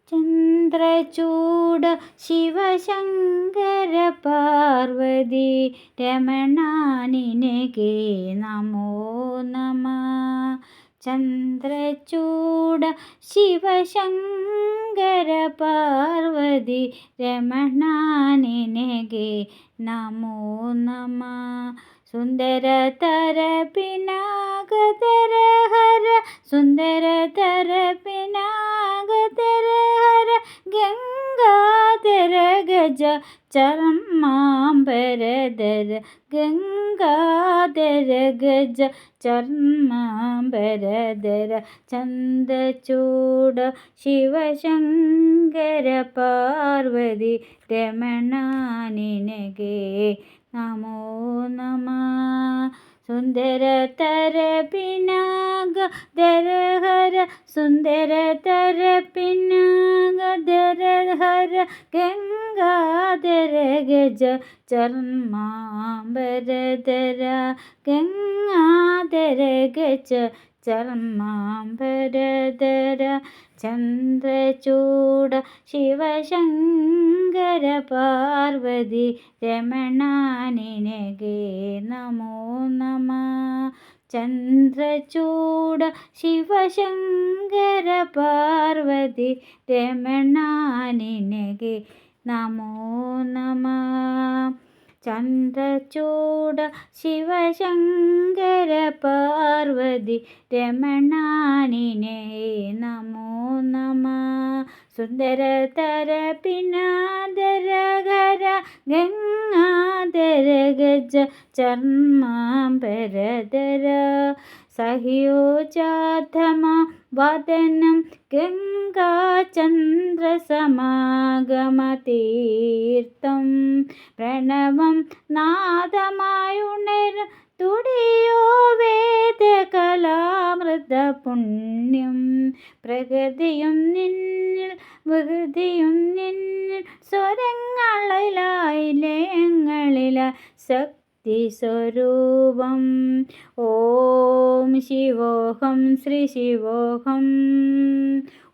ചന്ദ്രചൂഡ ശിവശങ്കര പാർവതി രമണ നിനഗേ നമോ നമ. ചന്ദ്രചൂഡ ശിവശങ്കര പാർവതി രമണ നിനഗേ നമോ നമ. സുന്ദരതര പിനാകതര ഹര സുന്ദരതര പിനാകതര ഹര ഗംഗാധര ഗജ ചർമാംബരധര ഗംഗാധര ഗജ ചർമാംബരധര. ചന്ദ്രചൂഡ ശിവശങ്കര പാർവതി രമണ നിനഗേ നമോ നമ. സുന്ദരതര പിനാകതര ഹര സുന്ദരതര പിനാകതര ഹര ഗംഗാധര ഗജ ചർമാംബരധര ഗംഗാധര ഗജ ചർമാംബരധര. ചന്ദ്രചൂഡ ശിവശങ്കര പാർവതി രമണ നിനഗേ നമോ നമ. ചന്ദ്രചൂഡ ശിവശങ്കര പാർവതി രമണ നിനഗേ നമോ നമ. ചന്ദ്രചൂഡ ശിവശങ്കര പാർവതി രമണ നിനഗേ നമോ നമ. സുന്ദരതര പിനാകതര ഹര ഗംഗാധര ഗജ ചർമാംബരധര. സഹ്യോജാതമ വദനം ഗംഗാചന്ദ്രസമാഗമതീർത്ഥം. പ്രണവം നാദമായുണരും തുടിയോ വേദകലാമൃത പുണ്യം. പ്രകൃതിയും നിന്നിൽ വികൃതിയും നിന്നിൽ സ്വരങ്ങളിലായി ലയങ്ങളിലായി ശക്തി സ്വരൂപം. ഓം ശിവോഹം ശ്രീ ശിവോഹം.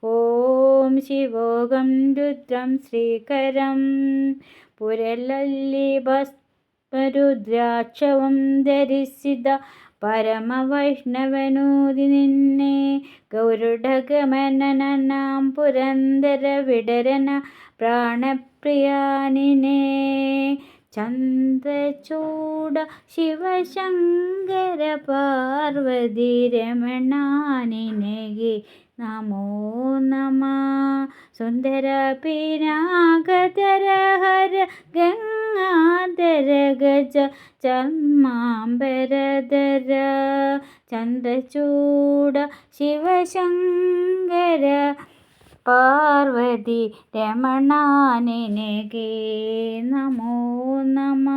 ഓം ശിവോഹം രുദ്രം ശ്രീകരം. പുരലല്ലിഭസ്മരുദ്രാക്ഷവും ധരിസിത പരമവൈഷ്ണവനൂതി നിന്നെ. ഗൗരുഡഗമനനാം പുരന്ദര വിടരന പ്രാണപ്രിയാനിനെ. ചന്ദ്രചൂഡ ശിവശങ്കര പാർവതി രമണ നിനഗേ നമോ നമ. സുന്ദര പിനാകതര ഹര ഗംഗാധര ഗജ ചർമാംബരധര. ചന്ദ്രചൂഡ ശിവശങ്കര പാർവതി രമണ നിനഗേ നമോ നമ.